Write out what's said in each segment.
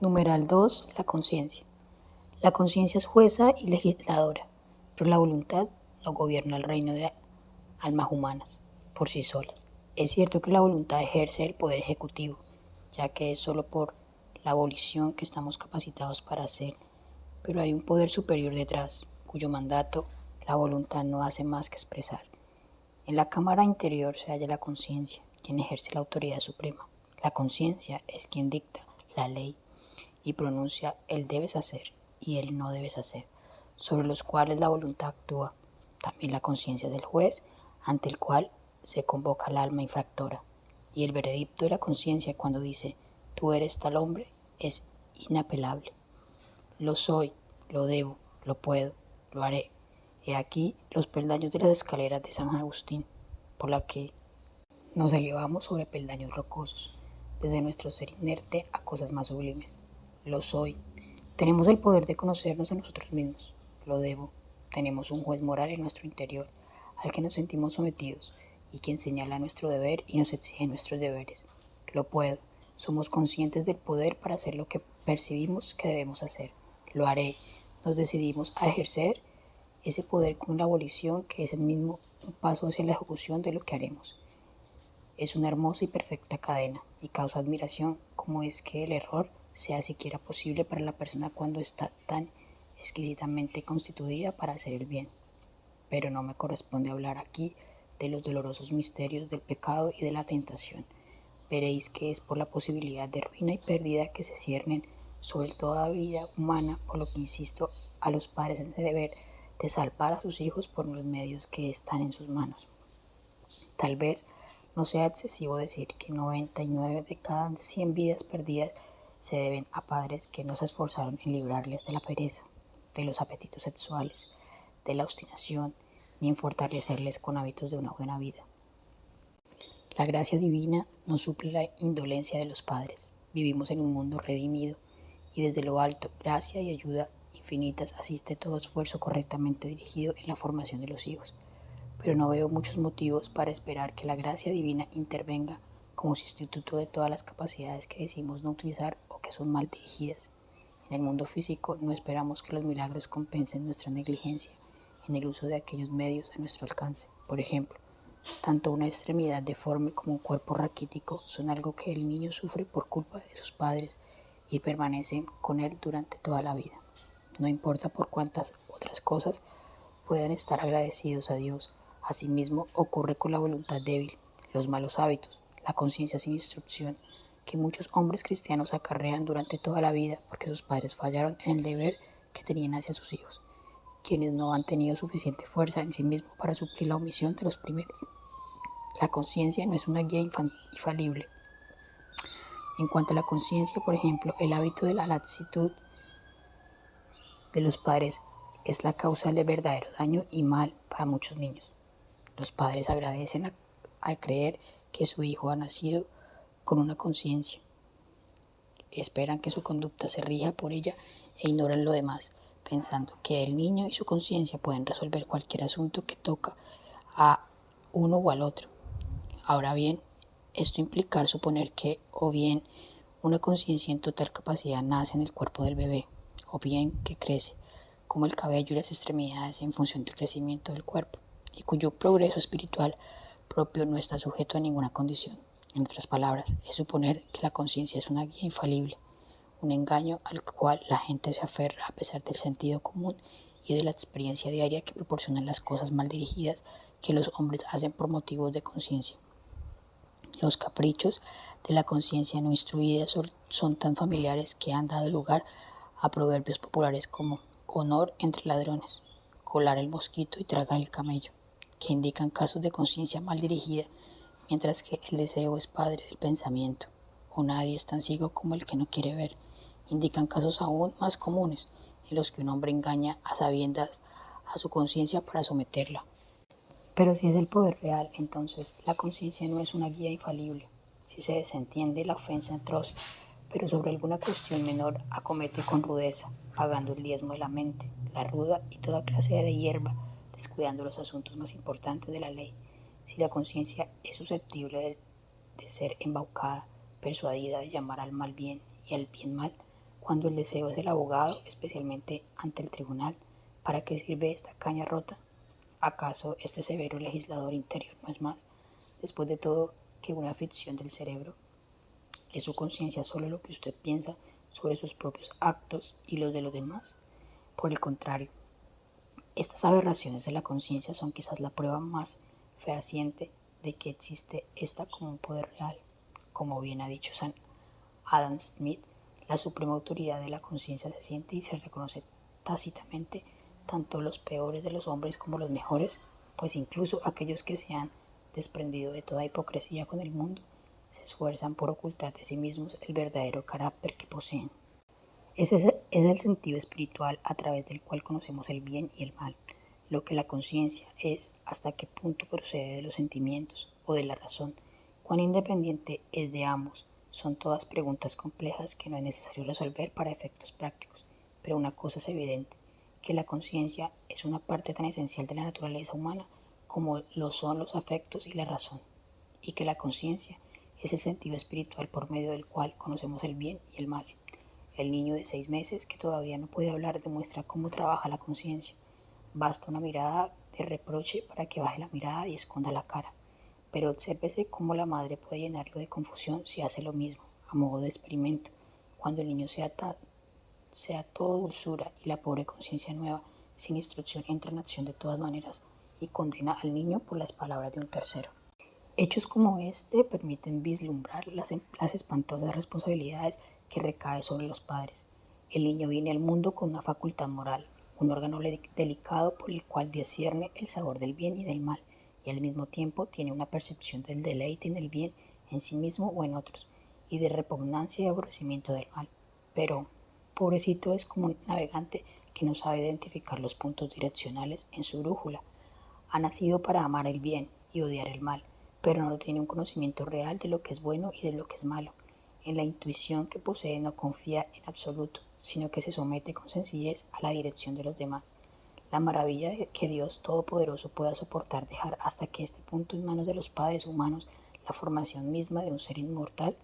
Numeral 2. La conciencia. La conciencia es jueza y legisladora, pero la voluntad no gobierna el reino de almas humanas por sí solas. Es cierto que la voluntad ejerce el poder ejecutivo, ya que es solo por la volición que estamos capacitados para hacer, pero hay un poder superior detrás, cuyo mandato la voluntad no hace más que expresar. En la cámara interior se halla la conciencia, quien ejerce la autoridad suprema. La conciencia es quien dicta la ley y pronuncia el debes hacer y el no debes hacer, sobre los cuales la voluntad actúa. También la conciencia es el juez ante el cual se convoca al alma infractora. Y el veredicto de la conciencia cuando dice, tú eres tal hombre, es inapelable. Lo soy, lo debo, lo puedo, lo haré. He aquí los peldaños de las escaleras de San Agustín, por la que nos elevamos sobre peldaños rocosos, desde nuestro ser inerte a cosas más sublimes. Lo soy. Tenemos el poder de conocernos a nosotros mismos. Lo debo. Tenemos un juez moral en nuestro interior, al que nos sentimos sometidos, y quien señala nuestro deber y nos exige nuestros deberes. Lo puedo. Somos conscientes del poder para hacer lo que percibimos que debemos hacer. Lo haré. Nos decidimos a ejercer ese poder con la volición, que es el mismo un paso hacia la ejecución de lo que haremos. Es una hermosa y perfecta cadena, y causa admiración cómo es que el error sea siquiera posible para la persona cuando está tan exquisitamente constituida para hacer el bien. Pero no me corresponde hablar aquí de los dolorosos misterios del pecado y de la tentación. Veréis que es por la posibilidad de ruina y pérdida que se ciernen sobre toda vida humana, por lo que insisto a los padres en ese deber de salvar a sus hijos por los medios que están en sus manos. Tal vez no sea excesivo decir que 99 de cada 100 vidas perdidas se deben a padres que no se esforzaron en librarles de la pereza, de los apetitos sexuales, de la obstinación, ni en fortalecerles con hábitos de una buena vida. La gracia divina no suple la indolencia de los padres. Vivimos en un mundo redimido y desde lo alto, gracia y ayuda infinitas asiste todo esfuerzo correctamente dirigido en la formación de los hijos. Pero no veo muchos motivos para esperar que la gracia divina intervenga como sustituto de todas las capacidades que decimos no utilizar o que son mal dirigidas. En el mundo físico no esperamos que los milagros compensen nuestra negligencia en el uso de aquellos medios a nuestro alcance. Por ejemplo, tanto una extremidad deforme como un cuerpo raquítico son algo que el niño sufre por culpa de sus padres y permanecen con él durante toda la vida. No importa por cuántas otras cosas puedan estar agradecidos a Dios. Asimismo ocurre con la voluntad débil, los malos hábitos, la conciencia sin instrucción, que muchos hombres cristianos acarrean durante toda la vida porque sus padres fallaron en el deber que tenían hacia sus hijos, quienes no han tenido suficiente fuerza en sí mismos para suplir la omisión de los primeros. La conciencia no es una guía infalible. En cuanto a la conciencia, por ejemplo, el hábito de la laxitud de los padres es la causa del verdadero daño y mal para muchos niños. Los padres agradecen al creer que su hijo ha nacido con una conciencia. Esperan que su conducta se rija por ella e ignoran lo demás, pensando que el niño y su conciencia pueden resolver cualquier asunto que toca a uno o al otro. Ahora bien, esto implica suponer que o bien una conciencia en total capacidad nace en el cuerpo del bebé, o bien que crece, como el cabello y las extremidades en función del crecimiento del cuerpo, y cuyo progreso espiritual propio no está sujeto a ninguna condición. En otras palabras, es suponer que la conciencia es una guía infalible, un engaño al cual la gente se aferra a pesar del sentido común y de la experiencia diaria que proporcionan las cosas mal dirigidas que los hombres hacen por motivos de conciencia. Los caprichos de la conciencia no instruida son tan familiares que han dado lugar a proverbios populares como honor entre ladrones, colar el mosquito y tragar el camello, que indican casos de conciencia mal dirigida, mientras que el deseo es padre del pensamiento, o nadie es tan ciego como el que no quiere ver, indican casos aún más comunes, en los que un hombre engaña a sabiendas a su conciencia para someterla. Pero si es el poder real, entonces la conciencia no es una guía infalible. Si se desentiende la ofensa atroz, pero sobre alguna cuestión menor acomete con rudeza, pagando el diezmo de la mente, la ruda y toda clase de hierba, descuidando los asuntos más importantes de la ley. Si la conciencia es susceptible de ser embaucada, persuadida de llamar al mal bien y al bien mal, Cuando el deseo es el abogado, especialmente ante el tribunal, ¿para qué sirve esta caña rota? ¿Acaso este severo legislador interior no es más, después de todo, que una ficción del cerebro? ¿Es su conciencia solo lo que usted piensa sobre sus propios actos y los de los demás? Por el contrario, estas aberraciones de la conciencia son quizás la prueba más fehaciente de que existe esta como un poder real. Como bien ha dicho Adam Smith, la suprema autoridad de la conciencia se siente y se reconoce tácitamente tanto los peores de los hombres como los mejores, pues incluso aquellos que se han desprendido de toda hipocresía con el mundo se esfuerzan por ocultar de sí mismos el verdadero carácter que poseen. Ese es el sentido espiritual a través del cual conocemos el bien y el mal. Lo que la conciencia es, hasta qué punto procede de los sentimientos o de la razón, cuán independiente es de ambos, son todas preguntas complejas que no es necesario resolver para efectos prácticos. Pero una cosa es evidente, que la conciencia es una parte tan esencial de la naturaleza humana como lo son los afectos y la razón, y que la conciencia es el sentido espiritual por medio del cual conocemos el bien y el mal. El niño de 6 meses que todavía no puede hablar demuestra cómo trabaja la conciencia. Basta una mirada de reproche para que baje la mirada y esconda la cara. Pero obsérvese cómo la madre puede llenarlo de confusión si hace lo mismo, a modo de experimento, cuando el niño sea todo dulzura y la pobre conciencia nueva, sin instrucción, entra en acción de todas maneras y condena al niño por las palabras de un tercero. Hechos como este permiten vislumbrar las espantosas responsabilidades que recaen sobre los padres. El niño viene al mundo con una facultad moral, un órgano delicado por el cual discierne el sabor del bien y del mal, y al mismo tiempo tiene una percepción del deleite en el bien en sí mismo o en otros, y de repugnancia y aborrecimiento del mal. Pero, pobrecito, es como un navegante que no sabe identificar los puntos direccionales en su brújula. Ha nacido para amar el bien y odiar el mal, pero no tiene un conocimiento real de lo que es bueno y de lo que es malo. En la intuición que posee no confía en absoluto, sino que se somete con sencillez a la dirección de los demás. La maravilla de que Dios Todopoderoso pueda soportar dejar hasta que este punto en manos de los padres humanos la formación misma de un ser inmortal,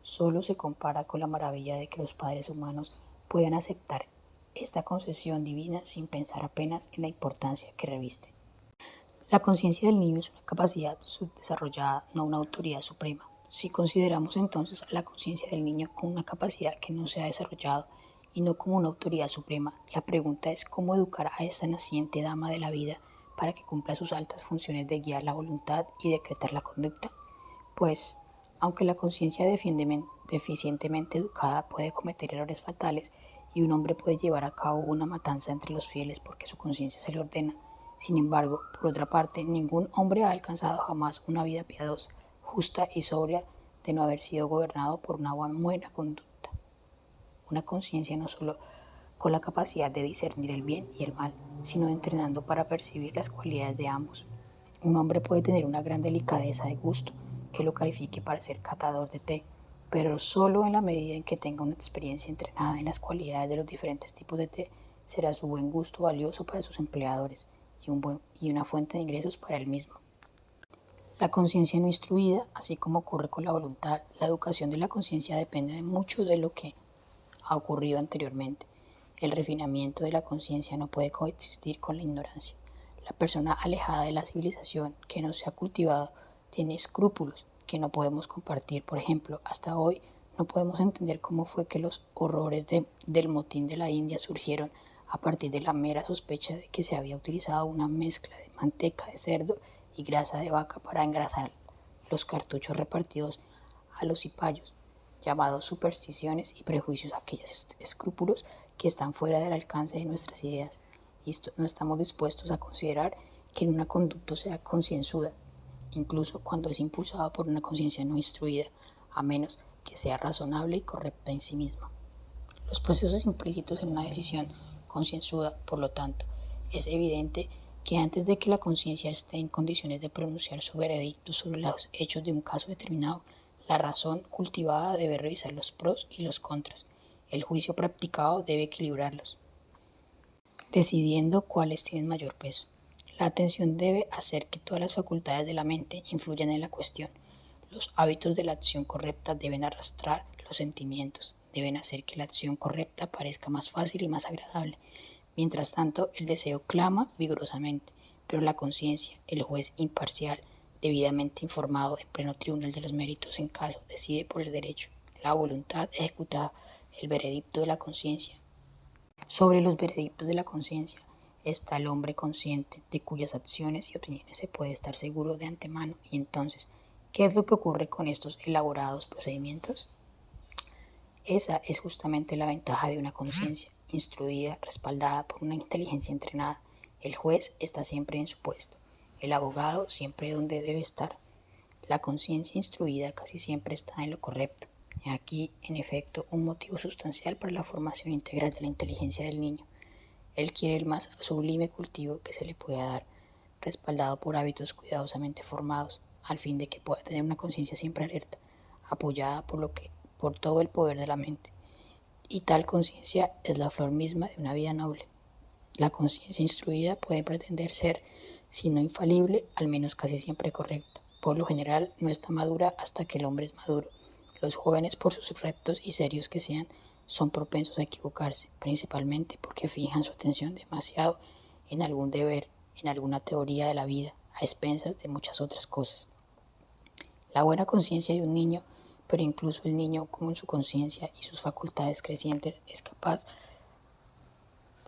solo se compara con la maravilla de que los padres humanos puedan aceptar esta concesión divina sin pensar apenas en la importancia que reviste. La conciencia del niño es una capacidad subdesarrollada, no una autoridad suprema. Si consideramos entonces a la conciencia del niño como una capacidad que no se ha desarrollado y no como una autoridad suprema, la pregunta es cómo educar a esta naciente dama de la vida para que cumpla sus altas funciones de guiar la voluntad y decretar la conducta. Pues, aunque la conciencia deficientemente educada puede cometer errores fatales y un hombre puede llevar a cabo una matanza entre los fieles porque su conciencia se le ordena, sin embargo, por otra parte, ningún hombre ha alcanzado jamás una vida piadosa, justa y sobria de no haber sido gobernado por una buena conducta. Una conciencia no solo con la capacidad de discernir el bien y el mal, sino entrenando para percibir las cualidades de ambos. Un hombre puede tener una gran delicadeza de gusto que lo califique para ser catador de té, pero solo en la medida en que tenga una experiencia entrenada en las cualidades de los diferentes tipos de té, será su buen gusto valioso para sus empleadores y una fuente de ingresos para él mismo. La conciencia no instruida, así como ocurre con la voluntad, la educación de la conciencia depende de mucho de lo que ha ocurrido anteriormente. El refinamiento de la conciencia no puede coexistir con la ignorancia. La persona alejada de la civilización que no se ha cultivado tiene escrúpulos que no podemos compartir. Por ejemplo, hasta hoy no podemos entender cómo fue que los horrores del motín de la India surgieron a partir de la mera sospecha de que se había utilizado una mezcla de manteca de cerdo y grasa de vaca para engrasar los cartuchos repartidos a los cipayos, llamados supersticiones y prejuicios, aquellos escrúpulos que están fuera del alcance de nuestras ideas, y no estamos dispuestos a considerar que una conducta sea concienzuda, incluso cuando es impulsado por una conciencia no instruida, a menos que sea razonable y correcta en sí misma. Los procesos implícitos en una decisión concienzuda, por lo tanto, es evidente que antes de que la conciencia esté en condiciones de pronunciar su veredicto sobre los hechos de un caso determinado, la razón cultivada debe revisar los pros y los contras. El juicio practicado debe equilibrarlos, decidiendo cuáles tienen mayor peso. La atención debe hacer que todas las facultades de la mente influyan en la cuestión. Los hábitos de la acción correcta deben arrastrar los sentimientos, deben hacer que la acción correcta parezca más fácil y más agradable. Mientras tanto, el deseo clama vigorosamente, pero la conciencia, el juez imparcial, debidamente informado en pleno tribunal de los méritos en caso, decide por el derecho, la voluntad ejecutada, el veredicto de la conciencia. Sobre los veredictos de la conciencia está el hombre consciente, de cuyas acciones y opiniones se puede estar seguro de antemano. Y entonces, ¿qué es lo que ocurre con estos elaborados procedimientos? Esa es justamente la ventaja de una conciencia instruida, respaldada por una inteligencia entrenada. El juez está siempre en su puesto, el abogado siempre donde debe estar. La conciencia instruida casi siempre está en lo correcto. Aquí, en efecto, un motivo sustancial para la formación integral de la inteligencia del niño. Él quiere el más sublime cultivo que se le pueda dar, respaldado por hábitos cuidadosamente formados, al fin de que pueda tener una conciencia siempre alerta, apoyada por todo el poder de la mente. Y tal conciencia es la flor misma de una vida noble. La conciencia instruida puede pretender ser, si no infalible, al menos casi siempre correcta. Por lo general, no está madura hasta que el hombre es maduro. Los jóvenes, por sus rectos y serios que sean, son propensos a equivocarse, principalmente porque fijan su atención demasiado en algún deber, en alguna teoría de la vida, a expensas de muchas otras cosas. La buena conciencia de un niño, pero incluso el niño con su conciencia y sus facultades crecientes, es capaz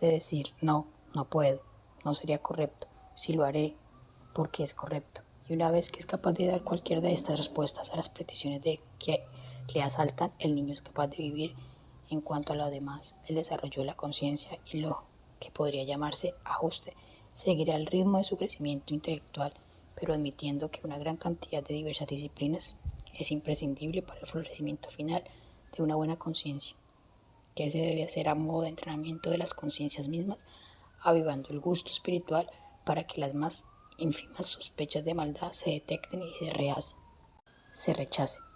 de decir no, no puedo, no sería correcto, sí lo haré porque es correcto. Y una vez que es capaz de dar cualquiera de estas respuestas a las peticiones de que le asaltan, el niño es capaz de vivir. En cuanto a lo demás, el desarrollo de la conciencia y lo que podría llamarse ajuste seguirá el ritmo de su crecimiento intelectual, pero admitiendo que una gran cantidad de diversas disciplinas es imprescindible para el florecimiento final de una buena conciencia, que se debe hacer a modo de entrenamiento de las conciencias mismas, avivando el gusto espiritual para que las más ínfimas sospechas de maldad se detecten y se rechacen.